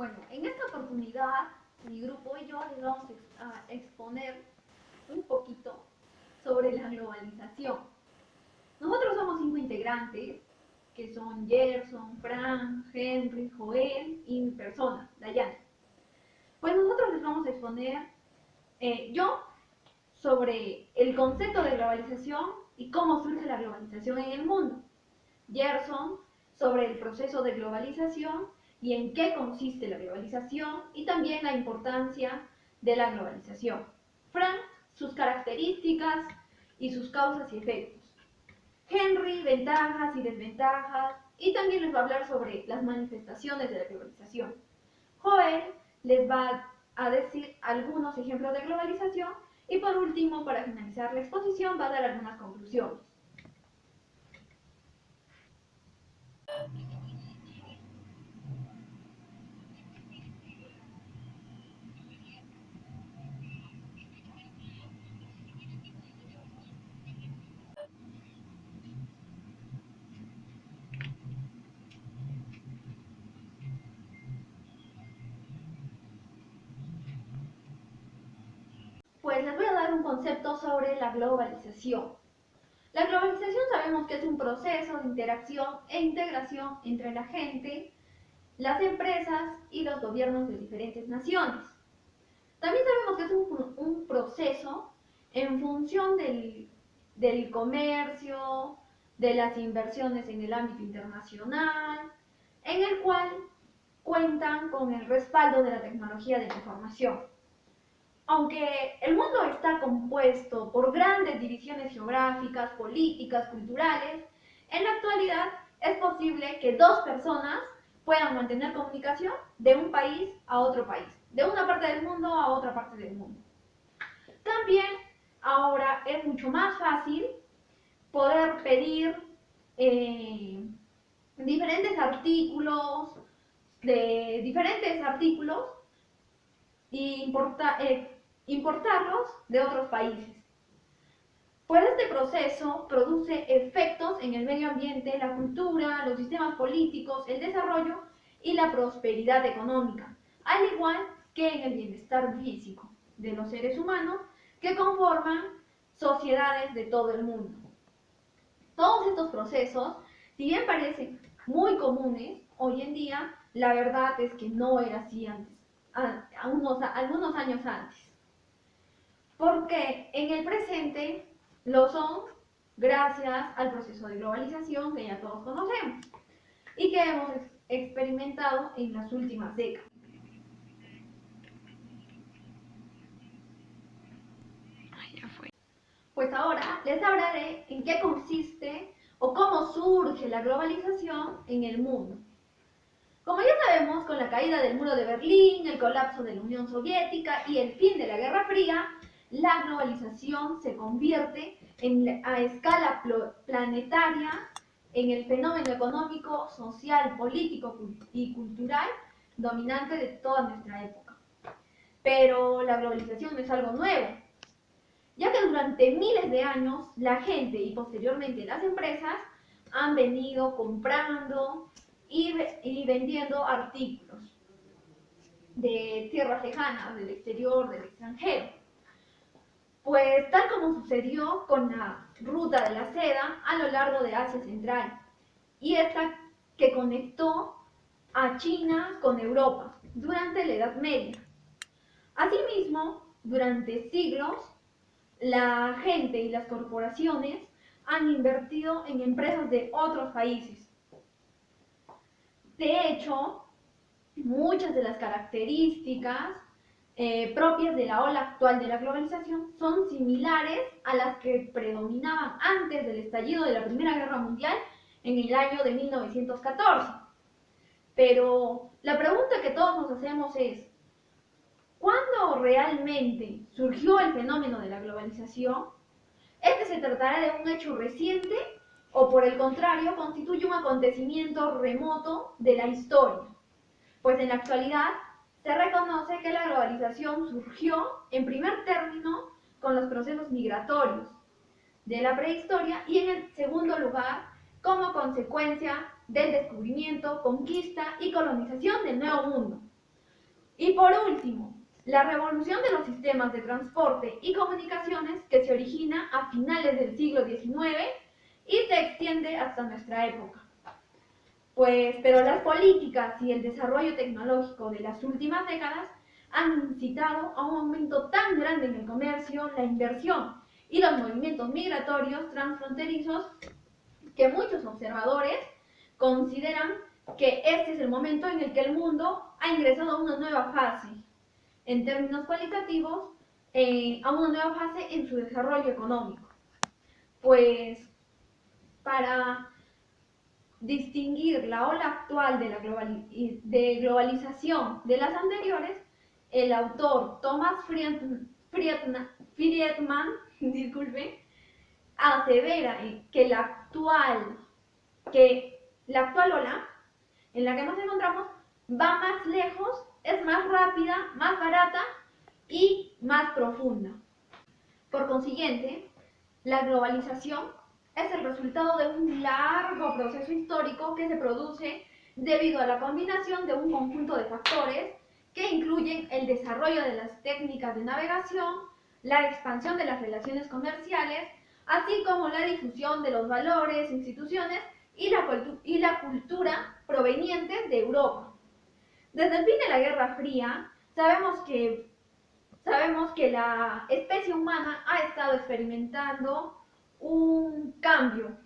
Bueno, en esta oportunidad, mi grupo y yo les vamos a exponer un poquito sobre la globalización. Nosotros somos 5 integrantes, que son Gerson, Fran, Henry, Joel y mi persona, Dayana. Pues nosotros les vamos a exponer yo sobre el concepto de globalización y cómo surge la globalización en el mundo. Gerson sobre el proceso de globalización y en qué consiste la globalización y también la importancia de la globalización. Frank, sus características y sus causas y efectos. Henry, ventajas y desventajas, y también les va a hablar sobre las manifestaciones de la globalización. Joel les va a decir algunos ejemplos de globalización y por último, para finalizar la exposición, va a dar algunas conclusiones. Pues les voy a dar un concepto sobre la globalización. La globalización sabemos que es un proceso de interacción e integración entre la gente, las empresas y los gobiernos de diferentes naciones. También sabemos que es un proceso en función del comercio, de las inversiones en el ámbito internacional, en el cual cuentan con el respaldo de la tecnología de la información. Aunque el mundo está compuesto por grandes divisiones geográficas, políticas, culturales, en la actualidad es posible que dos personas puedan mantener comunicación de un país a otro país, de una parte del mundo a otra parte del mundo. También ahora es mucho más fácil poder pedir diferentes artículos e importarlos de otros países. Pues este proceso produce efectos en el medio ambiente, la cultura, los sistemas políticos, el desarrollo y la prosperidad económica, al igual que en el bienestar físico de los seres humanos que conforman sociedades de todo el mundo. Todos estos procesos, si bien parecen muy comunes, hoy en día la verdad es que no era así antes, algunos años antes. Porque en el presente lo son gracias al proceso de globalización que ya todos conocemos y que hemos experimentado en las últimas décadas. Pues ahora les hablaré en qué consiste o cómo surge la globalización en el mundo. Como ya sabemos, con la caída del muro de Berlín, el colapso de la Unión Soviética y el fin de la Guerra Fría, la globalización se convierte a escala planetaria en el fenómeno económico, social, político y cultural dominante de toda nuestra época. Pero la globalización no es algo nuevo, ya que durante miles de años la gente y posteriormente las empresas han venido comprando y vendiendo artículos de tierras lejanas, del exterior, del extranjero. Pues tal como sucedió con la ruta de la seda a lo largo de Asia Central, y esta que conectó a China con Europa durante la Edad Media. Asimismo, durante siglos, la gente y las corporaciones han invertido en empresas de otros países. De hecho, muchas de las características propias de la ola actual de la globalización son similares a las que predominaban antes del estallido de la Primera Guerra Mundial en el año de 1914. Pero la pregunta que todos nos hacemos es, ¿cuándo realmente surgió el fenómeno de la globalización? ¿Este se tratará de un hecho reciente o por el contrario constituye un acontecimiento remoto de la historia? Pues en la actualidad se reconoce que la globalización surgió en primer término con los procesos migratorios de la prehistoria y en el segundo lugar como consecuencia del descubrimiento, conquista y colonización del Nuevo Mundo. Y por último, la revolución de los sistemas de transporte y comunicaciones que se origina a finales del siglo XIX y se extiende hasta nuestra época. Pero las políticas y el desarrollo tecnológico de las últimas décadas han incitado a un aumento tan grande en el comercio, la inversión y los movimientos migratorios transfronterizos que muchos observadores consideran que este es el momento en el que el mundo ha ingresado a una nueva fase, en términos cualitativos, a una nueva fase en su desarrollo económico. Pues para distinguir la ola actual de globalización de las anteriores, el autor Thomas Friedman disculpe, asevera que la actual ola en la que nos encontramos va más lejos, es más rápida, más barata y más profunda. Por consiguiente, la globalización es el resultado de un largo proceso histórico que se produce debido a la combinación de un conjunto de factores que incluyen el desarrollo de las técnicas de navegación, la expansión de las relaciones comerciales, así como la difusión de los valores, instituciones y la cultura provenientes de Europa. Desde el fin de la Guerra Fría, sabemos que la especie humana ha estado experimentando un cambio,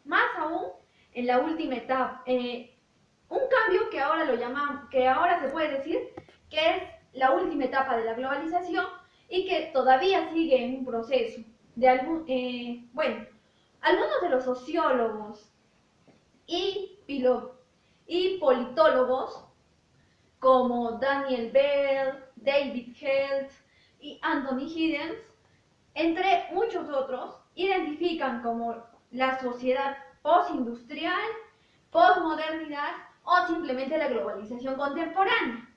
más aún en la última etapa, un cambio que ahora se puede decir que es la última etapa de la globalización y que todavía sigue en un proceso. Algunos de los sociólogos y politólogos como Daniel Bell, David Held y Anthony Giddens, entre muchos otros, identifican como la sociedad postindustrial, posmodernidad o simplemente la globalización contemporánea.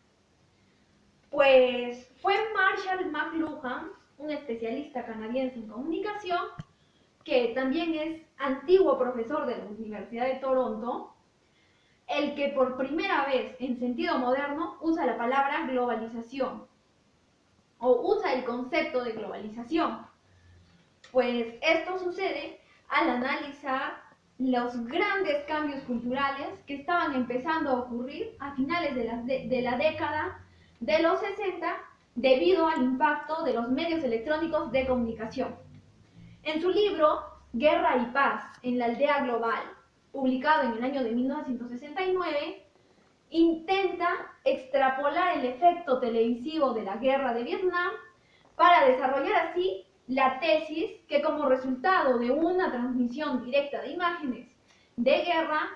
Pues fue Marshall McLuhan, un especialista canadiense en comunicación, que también es antiguo profesor de la Universidad de Toronto, el que por primera vez en sentido moderno usa la palabra globalización o usa el concepto de globalización. Pues esto sucede al analizar los grandes cambios culturales que estaban empezando a ocurrir a finales de la década de los 60 debido al impacto de los medios electrónicos de comunicación. En su libro Guerra y Paz en la aldea global, publicado en el año de 1969, intenta extrapolar el efecto televisivo de la guerra de Vietnam para desarrollar así la tesis que como resultado de una transmisión directa de imágenes de guerra,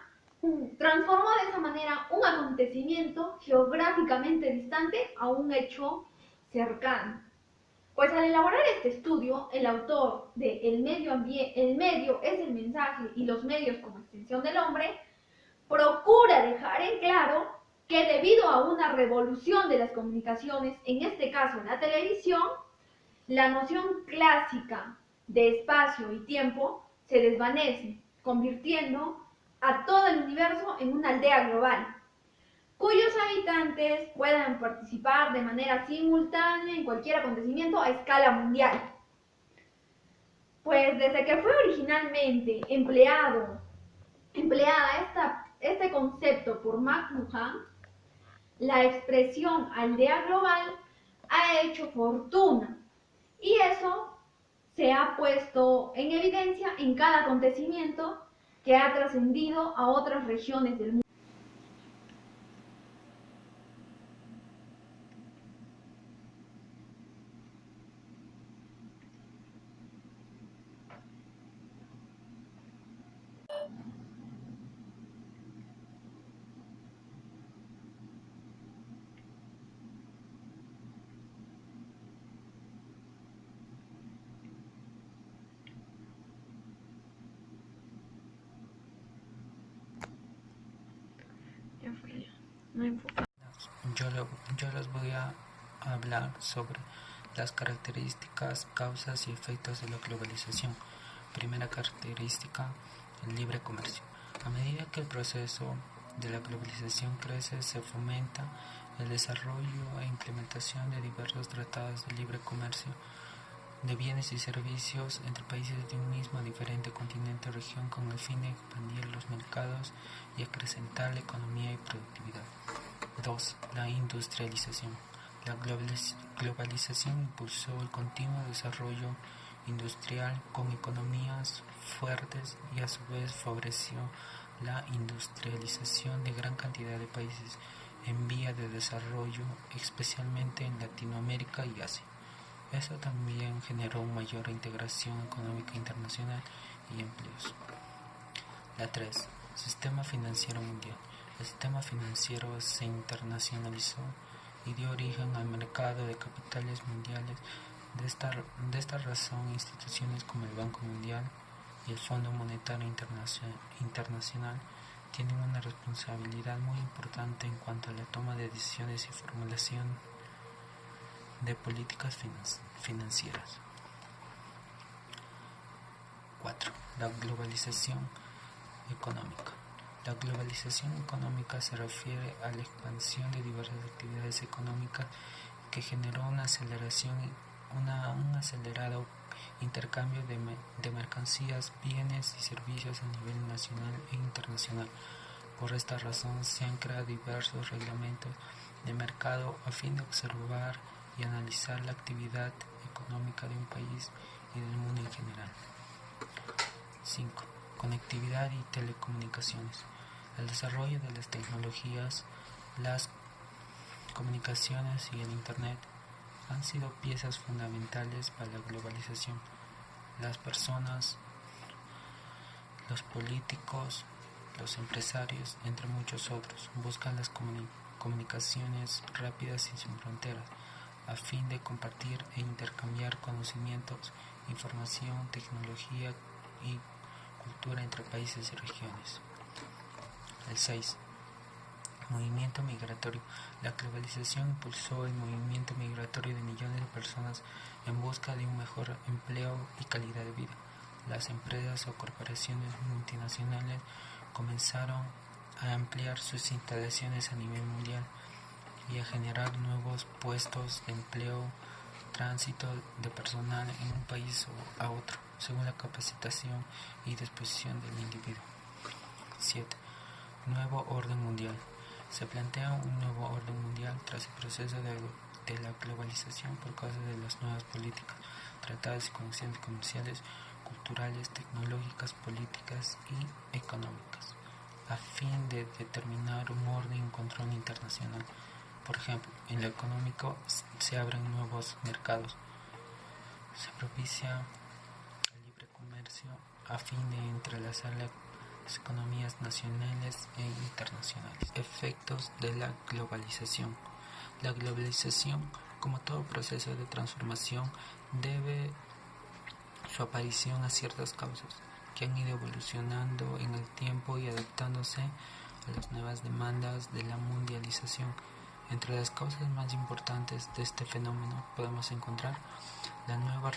transformó de esa manera un acontecimiento geográficamente distante a un hecho cercano. Pues al elaborar este estudio, el autor de El medio es el mensaje y los medios como extensión del hombre, procura dejar en claro que debido a una revolución de las comunicaciones, en este caso la televisión, la noción clásica de espacio y tiempo se desvanece, convirtiendo a todo el universo en una aldea global, cuyos habitantes puedan participar de manera simultánea en cualquier acontecimiento a escala mundial. Pues desde que fue originalmente empleada este concepto por McLuhan, la expresión aldea global ha hecho fortuna y eso se ha puesto en evidencia en cada acontecimiento que ha trascendido a otras regiones del mundo. Yo les voy a hablar sobre las características, causas y efectos de la globalización. Primera característica, el libre comercio. A medida que el proceso de la globalización crece, se fomenta el desarrollo e implementación de diversos tratados de libre comercio de bienes y servicios entre países de un mismo diferente continente o región con el fin de expandir los mercados y acrecentar la economía y productividad. 2. La industrialización. La globalización impulsó el continuo desarrollo industrial con economías fuertes y a su vez favoreció la industrialización de gran cantidad de países en vía de desarrollo, especialmente en Latinoamérica y Asia. Eso también generó mayor integración económica internacional y empleos. La 3. Sistema financiero mundial. El sistema financiero se internacionalizó y dio origen al mercado de capitales mundiales. De esta razón, instituciones como el Banco Mundial y el Fondo Monetario Internacional tienen una responsabilidad muy importante en cuanto a la toma de decisiones y formulación de políticas financieras. 4. La globalización económica. La globalización económica se refiere a la expansión de diversas actividades económicas que generó un acelerado intercambio de mercancías, bienes y servicios a nivel nacional e internacional. Por esta razón se han creado diversos reglamentos de mercado a fin de observar y analizar la actividad económica de un país y del mundo en general. 5. Conectividad y telecomunicaciones. El desarrollo de las tecnologías, las comunicaciones y el Internet han sido piezas fundamentales para la globalización. Las personas, los políticos, los empresarios, entre muchos otros, buscan las comunicaciones rápidas y sin fronteras, a fin de compartir e intercambiar conocimientos, información, tecnología y cultura entre países y regiones. El 6. Movimiento migratorio. La globalización impulsó el movimiento migratorio de millones de personas en busca de un mejor empleo y calidad de vida. Las empresas o corporaciones multinacionales comenzaron a ampliar sus instalaciones a nivel mundial y a generar nuevos puestos de empleo, tránsito de personal en un país o a otro, según la capacitación y disposición del individuo. 7. Nuevo orden mundial. Se plantea un nuevo orden mundial tras el proceso de la globalización por causa de las nuevas políticas, tratados y conexiones comerciales, culturales, tecnológicas, políticas y económicas, a fin de determinar un orden y un control internacional. Por ejemplo, en lo económico se abren nuevos mercados, se propicia el libre comercio a fin de entrelazar las economías nacionales e internacionales. Efectos de la globalización. La globalización, como todo proceso de transformación, debe su aparición a ciertas causas que han ido evolucionando en el tiempo y adaptándose a las nuevas demandas de la mundialización. Entre las causas más importantes de este fenómeno podemos encontrar la nueva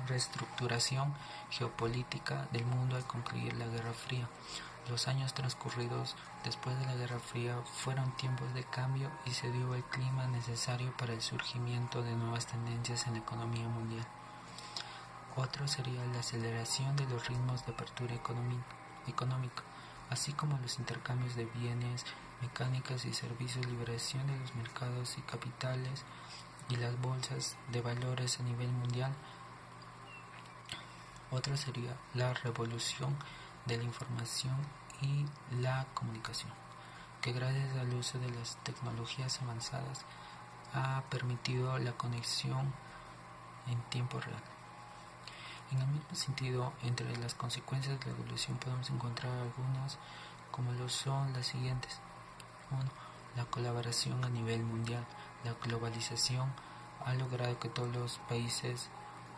reestructuración geopolítica del mundo al concluir la Guerra Fría. Los años transcurridos después de la Guerra Fría fueron tiempos de cambio y se dio el clima necesario para el surgimiento de nuevas tendencias en la economía mundial. Otro sería la aceleración de los ritmos de apertura económica, así como los intercambios de bienes, mecánicas y servicios, liberación de los mercados y capitales y las bolsas de valores a nivel mundial. Otra sería la revolución de la información y la comunicación, que gracias al uso de las tecnologías avanzadas ha permitido la conexión en tiempo real. En el mismo sentido, entre las consecuencias de la evolución podemos encontrar algunas, como lo son las siguientes. 1. La colaboración a nivel mundial. La globalización ha logrado que todos los países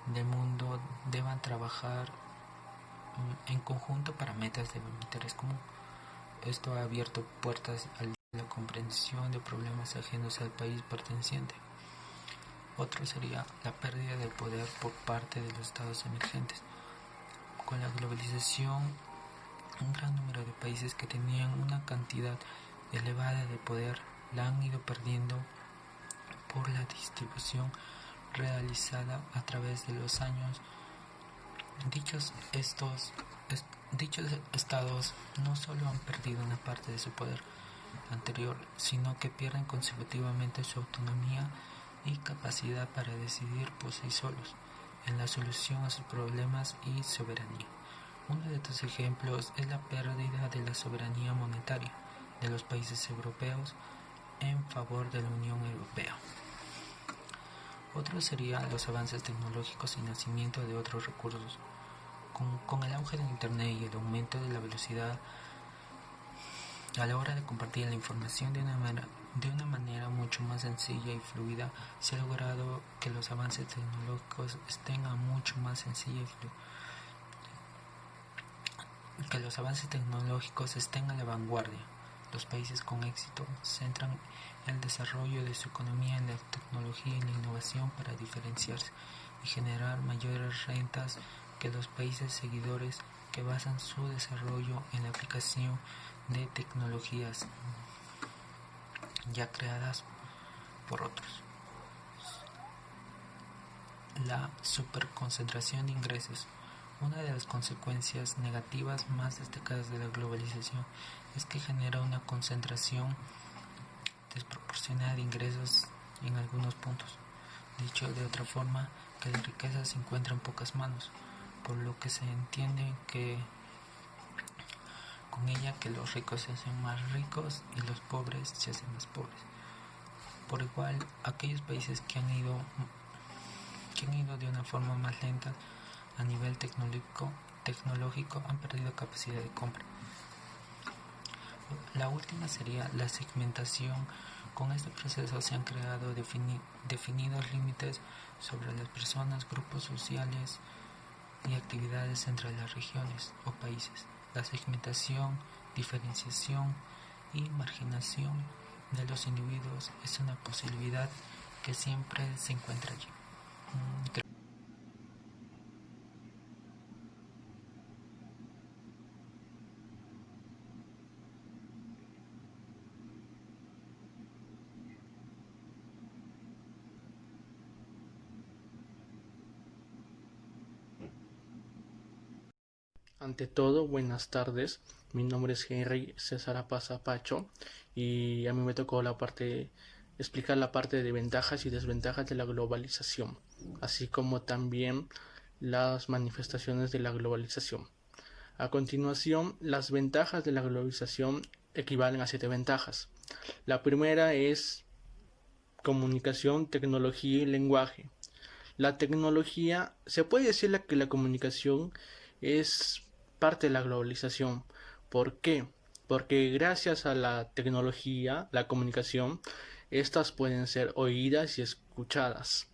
del mundo deban trabajar en conjunto para metas de interés común. Esto ha abierto puertas a la comprensión de problemas ajenos al país perteneciente. Otro sería la pérdida de poder por parte de los estados emergentes. Con la globalización, un gran número de países que tenían una cantidad elevada de poder la han ido perdiendo por la distribución realizada a través de los años. Dichos estados no solo han perdido una parte de su poder anterior, sino que pierden consecutivamente su autonomía y capacidad para decidir por sí solos en la solución a sus problemas y soberanía. Uno de estos ejemplos es la pérdida de la soberanía monetaria de los países europeos en favor de la Unión Europea. Otro serían los avances tecnológicos y nacimiento de otros recursos. Con el auge del Internet y el aumento de la velocidad a la hora de compartir la información de una manera mucho más sencilla y fluida, se ha logrado que los avances tecnológicos estén a la vanguardia. Los países con éxito centran el desarrollo de su economía en la tecnología y la innovación para diferenciarse y generar mayores rentas que los países seguidores que basan su desarrollo en la aplicación de tecnologías ya creadas por otros. La superconcentración de ingresos. Una de las consecuencias negativas más destacadas de la globalización es que genera una concentración desproporcionada de ingresos en algunos puntos. Dicho de otra forma, que la riqueza se encuentra en pocas manos, por lo que se entiende que con ella que los ricos se hacen más ricos y los pobres se hacen más pobres. Por igual, aquellos países que han ido de una forma más lenta a nivel tecnológico han perdido capacidad de compra. La última sería la segmentación. Con este proceso se han creado definidos límites sobre las personas, grupos sociales y actividades entre las regiones o países. La segmentación, diferenciación y marginación de los individuos es una posibilidad que siempre se encuentra allí. Ante todo, buenas tardes. Mi nombre es Henry César Pacho y a mí me tocó explicar la parte de ventajas y desventajas de la globalización, así como también las manifestaciones de la globalización. A continuación, las ventajas de la globalización equivalen a 7 ventajas. La primera es comunicación, tecnología y lenguaje. La tecnología, se puede decir que la comunicación es parte de la globalización. ¿Por qué? Porque gracias a la tecnología, la comunicación, estas pueden ser oídas y escuchadas,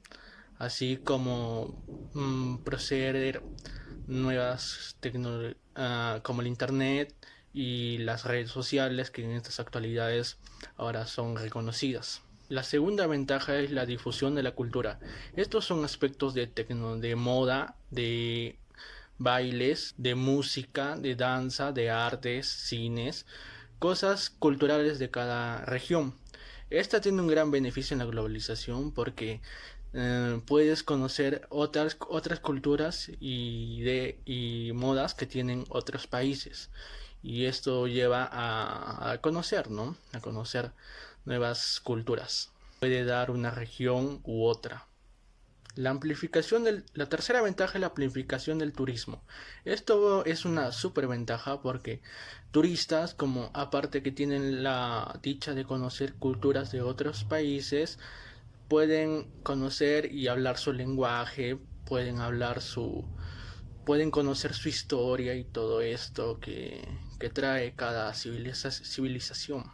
así como proceder nuevas tecnologías como el internet y las redes sociales que en estas actualidades ahora son reconocidas. La segunda ventaja es la difusión de la cultura. Estos son aspectos de moda, de bailes, de música, de danza, de artes, cines, cosas culturales de cada región. Esta tiene un gran beneficio en la globalización porque puedes conocer otras culturas y modas que tienen otros países. Y esto lleva a conocer, ¿no? A conocer nuevas culturas. Puede dar una región u otra. La tercera ventaja es la amplificación del turismo. Esto es una super ventaja porque turistas, como aparte que tienen la dicha de conocer culturas de otros países, pueden conocer y hablar su lenguaje, pueden conocer su historia y todo esto que trae cada civilización.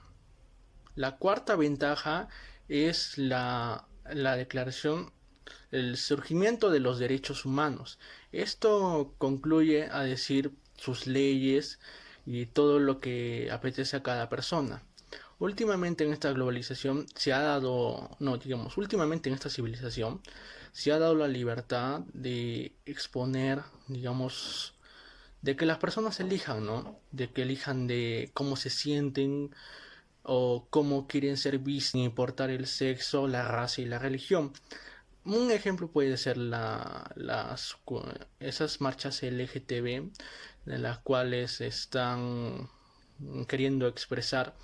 La cuarta ventaja es la declaración, el surgimiento de los derechos humanos. Esto concluye a decir sus leyes y todo lo que apetece a cada persona. Últimamente en esta globalización se ha dado, no, digamos, últimamente en esta civilización se ha dado la libertad de exponer, digamos, de que las personas elijan, ¿no? De que elijan de cómo se sienten o cómo quieren ser vistos sin importar el sexo, la raza y la religión. Un ejemplo puede ser esas marchas LGTB, de las cuales están queriendo expresar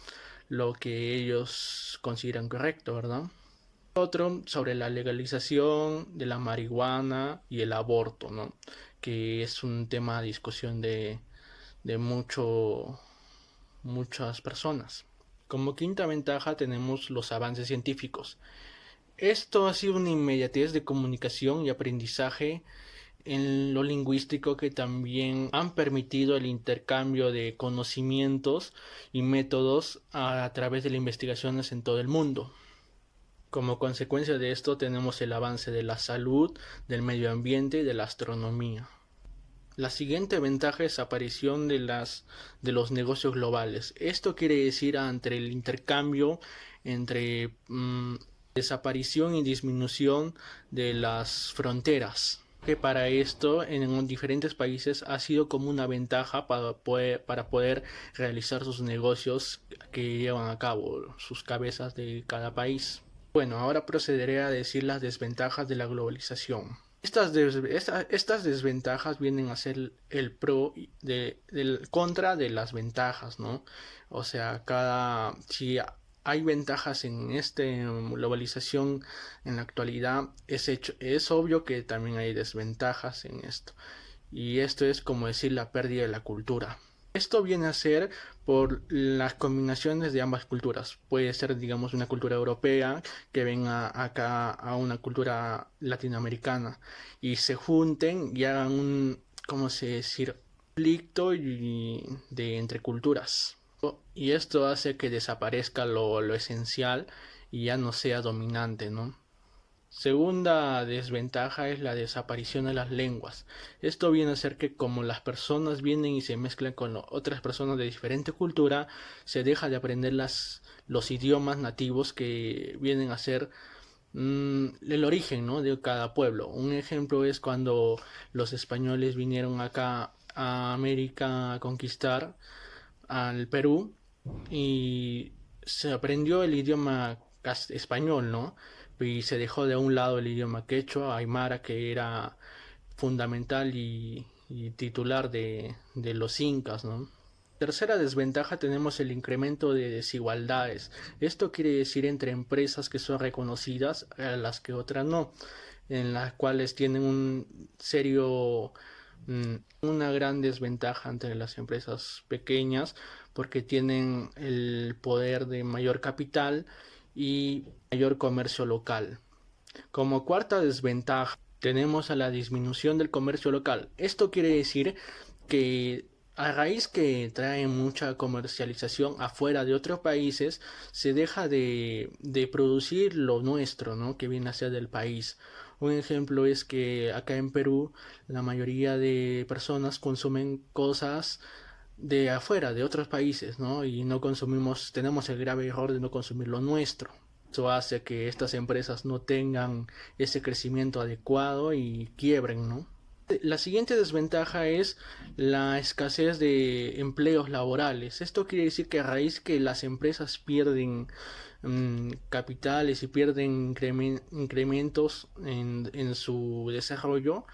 lo que ellos consideran correcto, ¿verdad? Otro sobre la legalización de la marihuana y el aborto, ¿no? Que es un tema de discusión de muchas personas. Como quinta ventaja tenemos los avances científicos. Esto ha sido una inmediatez de comunicación y aprendizaje en lo lingüístico que también han permitido el intercambio de conocimientos y métodos a través de las investigaciones en todo el mundo. Como consecuencia de esto tenemos el avance de la salud, del medio ambiente y de la astronomía. La siguiente ventaja es aparición de los negocios globales. Esto quiere decir entre el intercambio entre desaparición y disminución de las fronteras. Que para esto en diferentes países ha sido como una ventaja para poder realizar sus negocios que llevan a cabo sus cabezas de cada país. Bueno, ahora procederé a decir las desventajas de la globalización. Estas desventajas vienen a ser el pro del contra de las ventajas, ¿no? O sea, si hay ventajas en esta globalización en la actualidad, es obvio que también hay desventajas en esto. Y esto es como decir la pérdida de la cultura. Esto viene a ser por las combinaciones de ambas culturas. Puede ser, digamos, una cultura europea que venga acá a una cultura latinoamericana y se junten y hagan ¿cómo se decir? Conflicto entre culturas. Y esto hace que desaparezca lo esencial y ya no sea dominante, ¿no? Segunda desventaja es la desaparición de las lenguas. Esto viene a ser que como las personas vienen y se mezclan con otras personas de diferente cultura, se deja de aprender los idiomas nativos que vienen a ser el origen, ¿no? De cada pueblo. Un ejemplo es cuando los españoles vinieron acá a América a conquistar al Perú y se aprendió el idioma español, ¿no? Y se dejó de un lado el idioma quechua, aymara, que era fundamental y titular de los incas, ¿no? Tercera desventaja tenemos el incremento de desigualdades. Esto quiere decir entre empresas que son reconocidas a las que otras no, en las cuales tienen una gran desventaja entre las empresas pequeñas porque tienen el poder de mayor capital y mayor comercio local. Como cuarta desventaja tenemos a la disminución del comercio local. Esto quiere decir que a raíz que trae mucha comercialización afuera de otros países, se deja de producir lo nuestro, ¿no? Que viene a ser del país. Un ejemplo es que acá en Perú la mayoría de personas consumen cosas de afuera, de otros países, ¿no? Y no tenemos el grave error de no consumir lo nuestro. Eso hace que estas empresas no tengan ese crecimiento adecuado y quiebren, ¿no? La siguiente desventaja es la escasez de empleos laborales. Esto quiere decir que a raíz que las empresas pierden capitales y pierden incrementos en su desarrollo,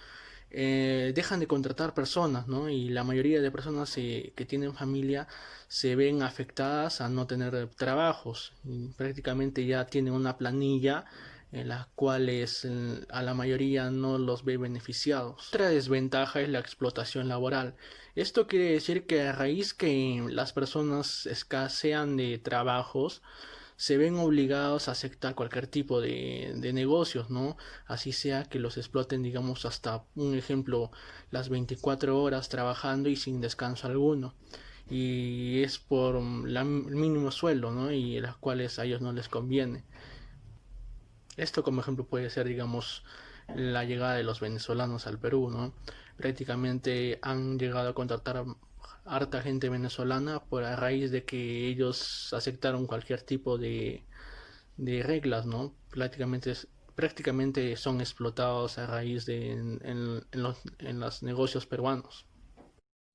dejan de contratar personas, ¿no? Y la mayoría de personas que tienen familia se ven afectadas a no tener trabajos. Y prácticamente ya tienen una planilla en las cuales a la mayoría no los ve beneficiados. Otra desventaja es la explotación laboral. Esto quiere decir que a raíz que las personas escasean de trabajos, se ven obligados a aceptar cualquier tipo de negocios, ¿no? Así sea que los exploten, digamos, hasta un ejemplo, las 24 horas trabajando y sin descanso alguno. Y es por el mínimo sueldo, ¿no? Y las cuales a ellos no les conviene. Esto como ejemplo puede ser, digamos, la llegada de los venezolanos al Perú, ¿no? Prácticamente han llegado a contratar harta gente venezolana por a raíz de que ellos aceptaron cualquier tipo de reglas, ¿no? Prácticamente son explotados a raíz de en los negocios peruanos.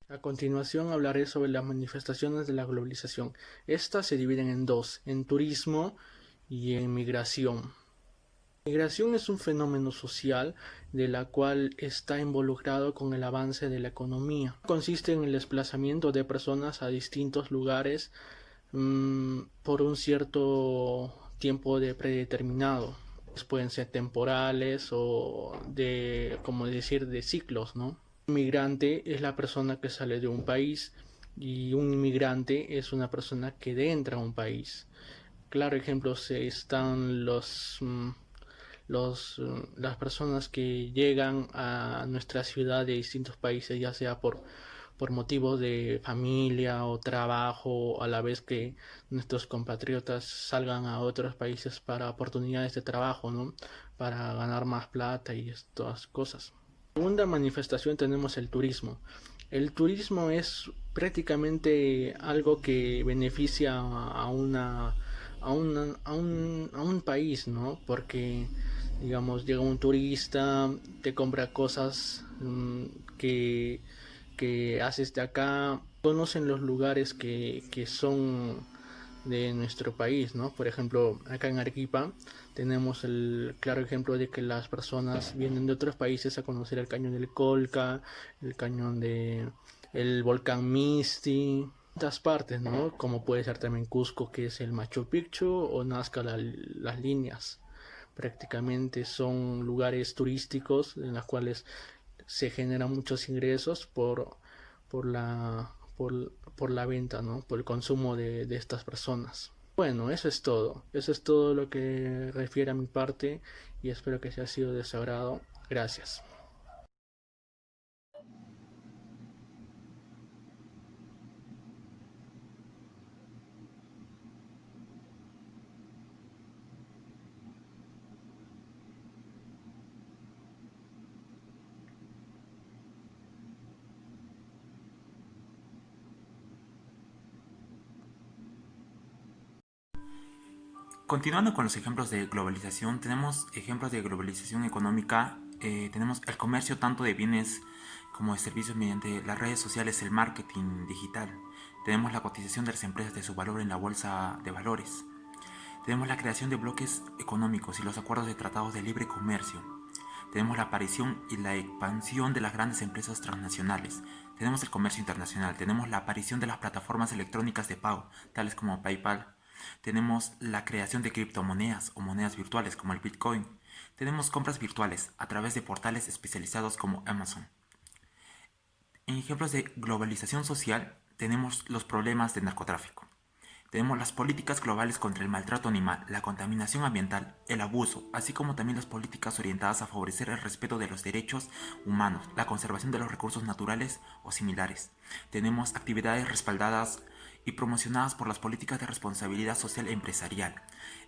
A continuación hablaré sobre las manifestaciones de la globalización. Estas se dividen en dos, en turismo y en migración. La migración es un fenómeno social de la cual está involucrado con el avance de la economía. Consiste en el desplazamiento de personas a distintos lugares por un cierto tiempo predeterminado. Pueden ser temporales o como decir, de ciclos, ¿no? Un migrante es la persona que sale de un país y un inmigrante es una persona que entra a un país. Claro, ejemplos están las personas que llegan a nuestra ciudad de distintos países, ya sea por motivos de familia o trabajo, a la vez que nuestros compatriotas salgan a otros países para oportunidades de trabajo, ¿no? Para ganar más plata y estas cosas. Segunda manifestación tenemos el turismo. El turismo es prácticamente algo que beneficia a un país, ¿no? Porque, digamos, llega un turista, te compra cosas que haces de acá, conocen los lugares que son de nuestro país, ¿no? Por ejemplo, acá en Arequipa tenemos el claro ejemplo de que las personas vienen de otros países a conocer el cañón del Colca, el cañón de el volcán Misti, otras partes, ¿no? Como puede ser también Cusco, que es el Machu Picchu, o Nazca, las líneas. Prácticamente son lugares turísticos en los cuales se generan muchos ingresos por por la venta, ¿no? Por el consumo de estas personas. Bueno, eso es todo. Eso es todo lo que refiere a mi parte y espero que haya sido de su agrado. Gracias. Continuando con los ejemplos de globalización, tenemos ejemplos de globalización económica, tenemos el comercio tanto de bienes como de servicios mediante las redes sociales, el marketing digital, tenemos la cotización de las empresas de su valor en la bolsa de valores, tenemos la creación de bloques económicos y los acuerdos de tratados de libre comercio, tenemos la aparición y la expansión de las grandes empresas transnacionales, tenemos el comercio internacional, tenemos la aparición de las plataformas electrónicas de pago, tales como PayPal. Tenemos la creación de criptomonedas o monedas virtuales como el Bitcoin. Tenemos compras virtuales a través de portales especializados como Amazon. En ejemplos de globalización social tenemos los problemas de narcotráfico. Tenemos las políticas globales contra el maltrato animal, la contaminación ambiental, el abuso, así como también las políticas orientadas a favorecer el respeto de los derechos humanos, la conservación de los recursos naturales o similares. Tenemos actividades respaldadas y promocionadas por las políticas de responsabilidad social empresarial.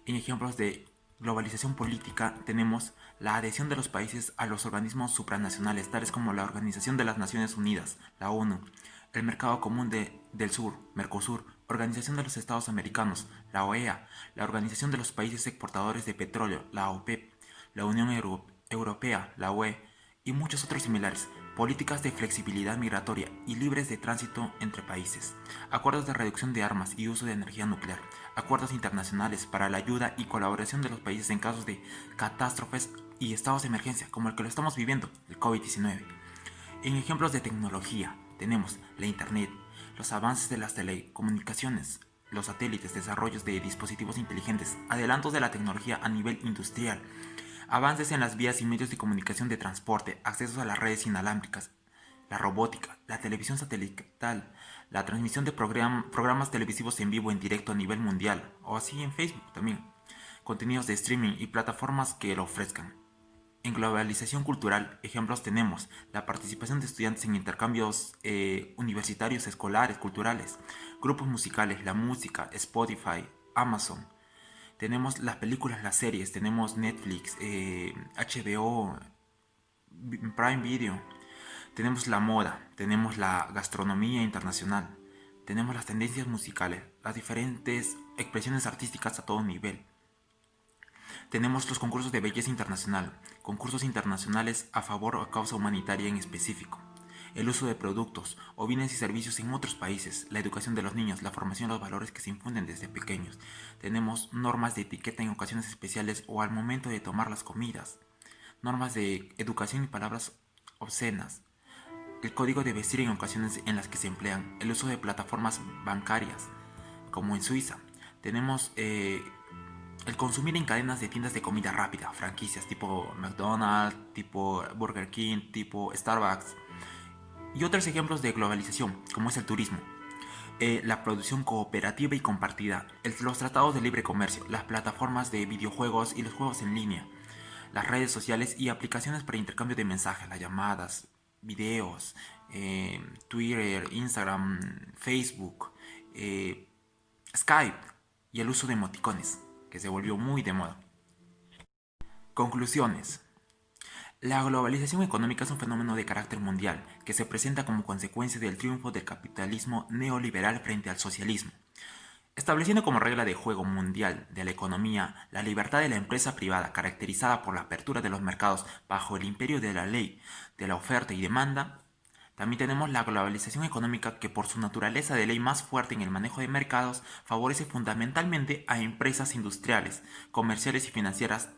En ejemplos de globalización política tenemos la adhesión de los países a los organismos supranacionales, tales como la Organización de las Naciones Unidas, la ONU, el Mercado Común del Sur, Mercosur, Organización de los Estados Americanos, la OEA, la Organización de los Países Exportadores de Petróleo, la OPEP, la Unión Europea, la UE, y muchos otros similares, políticas de flexibilidad migratoria y libres de tránsito entre países, acuerdos de reducción de armas y uso de energía nuclear, acuerdos internacionales para la ayuda y colaboración de los países en casos de catástrofes y estados de emergencia, como el que lo estamos viviendo, el COVID-19. En ejemplos de tecnología tenemos la Internet, los avances de las telecomunicaciones, los satélites, desarrollos de dispositivos inteligentes, adelantos de la tecnología a nivel industrial, avances en las vías y medios de comunicación de transporte, accesos a las redes inalámbricas, la robótica, la televisión satelital, la transmisión de programas televisivos en vivo en directo a nivel mundial, o así en Facebook también, contenidos de streaming y plataformas que lo ofrezcan. En globalización cultural, ejemplos tenemos la participación de estudiantes en intercambios universitarios, escolares, culturales, grupos musicales, la música, Spotify, Amazon. Tenemos las películas, las series, tenemos Netflix, HBO, Prime Video. Tenemos la moda, tenemos la gastronomía internacional, tenemos las tendencias musicales, las diferentes expresiones artísticas a todo nivel. Tenemos los concursos de belleza internacional, concursos internacionales a favor o a causa humanitaria en específico. el uso de productos o bienes y servicios en otros países, la educación de los niños, la formación de los valores que se infunden desde pequeños. Tenemos normas de etiqueta en ocasiones especiales o al momento de tomar las comidas, normas de educación y palabras obscenas, el código de vestir en ocasiones en las que se emplean, el uso de plataformas bancarias, como en Suiza. Tenemos el consumir en cadenas de tiendas de comida rápida, franquicias tipo McDonald's, tipo Burger King, tipo Starbucks. Y otros ejemplos de globalización, como es el turismo, la producción cooperativa y compartida, los tratados de libre comercio, las plataformas de videojuegos y los juegos en línea, las redes sociales y aplicaciones para intercambio de mensajes, las llamadas, videos, Twitter, Instagram, Facebook, Skype y el uso de emoticones, que se volvió muy de moda. Conclusiones. La globalización económica es un fenómeno de carácter mundial que se presenta como consecuencia del triunfo del capitalismo neoliberal frente al socialismo, estableciendo como regla de juego mundial de la economía la libertad de la empresa privada caracterizada por la apertura de los mercados bajo el imperio de la ley, de la oferta y demanda. También tenemos la globalización económica que por su naturaleza de ley más fuerte en el manejo de mercados favorece fundamentalmente a empresas industriales, comerciales y financieras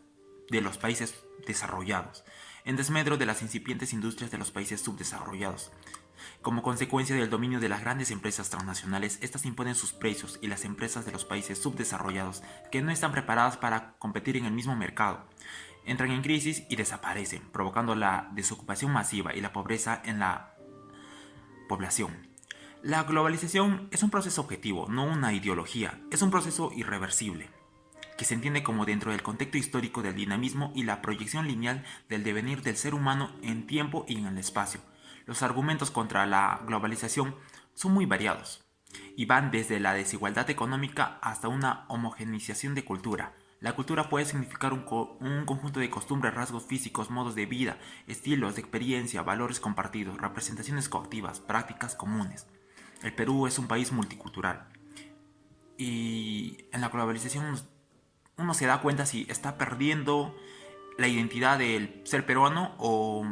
de los países desarrollados, en desmedro de las incipientes industrias de los países subdesarrollados. Como consecuencia del dominio de las grandes empresas transnacionales, estas imponen sus precios y las empresas de los países subdesarrollados, que no están preparadas para competir en el mismo mercado, entran en crisis y desaparecen, provocando la desocupación masiva y la pobreza en la población. La globalización es un proceso objetivo, no una ideología, es un proceso irreversible, que se entiende como dentro del contexto histórico del dinamismo y la proyección lineal del devenir del ser humano en tiempo y en el espacio. Los argumentos contra la globalización son muy variados y van desde la desigualdad económica hasta una homogeneización de cultura. La cultura puede significar un conjunto de costumbres, rasgos físicos, modos de vida, estilos de experiencia, valores compartidos, representaciones coactivas, prácticas comunes. El Perú es un país multicultural y en la globalización uno se da cuenta si está perdiendo la identidad del ser peruano o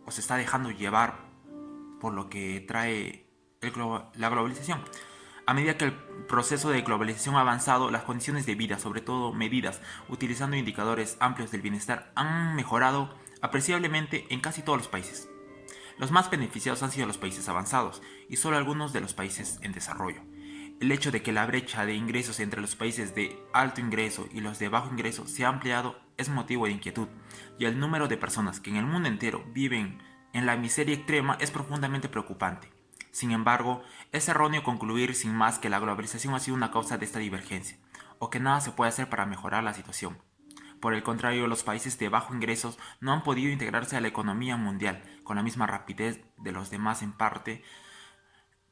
se está dejando llevar por lo que trae la globalización. A medida que el proceso de globalización ha avanzado, las condiciones de vida, sobre todo medidas utilizando indicadores amplios del bienestar, han mejorado apreciablemente en casi todos los países. Los más beneficiados han sido los países avanzados y solo algunos de los países en desarrollo. El hecho de que la brecha de ingresos entre los países de alto ingreso y los de bajo ingreso se ha ampliado es motivo de inquietud, y el número de personas que en el mundo entero viven en la miseria extrema es profundamente preocupante. Sin embargo, es erróneo concluir sin más que la globalización ha sido una causa de esta divergencia, o que nada se puede hacer para mejorar la situación. Por el contrario, los países de bajo ingresos no han podido integrarse a la economía mundial con la misma rapidez de los demás, en parte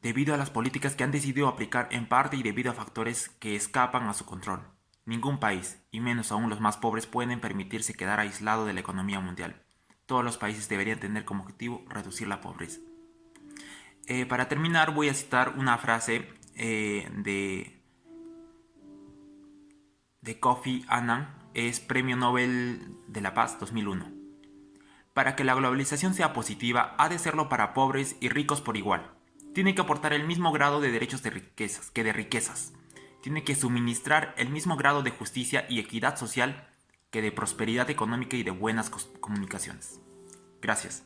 debido a las políticas que han decidido aplicar, en parte y debido a factores que escapan a su control. Ningún país, y menos aún los más pobres, pueden permitirse quedar aislado de la economía mundial. Todos los países deberían tener como objetivo reducir la pobreza. Para terminar, voy a citar una frase de Kofi Annan, es Premio Nobel de la Paz 2001. Para que la globalización sea positiva, ha de serlo para pobres y ricos por igual. Tiene que aportar el mismo grado de derechos de riquezas. Tiene que suministrar el mismo grado de justicia y equidad social que de prosperidad económica y de buenas comunicaciones. Gracias.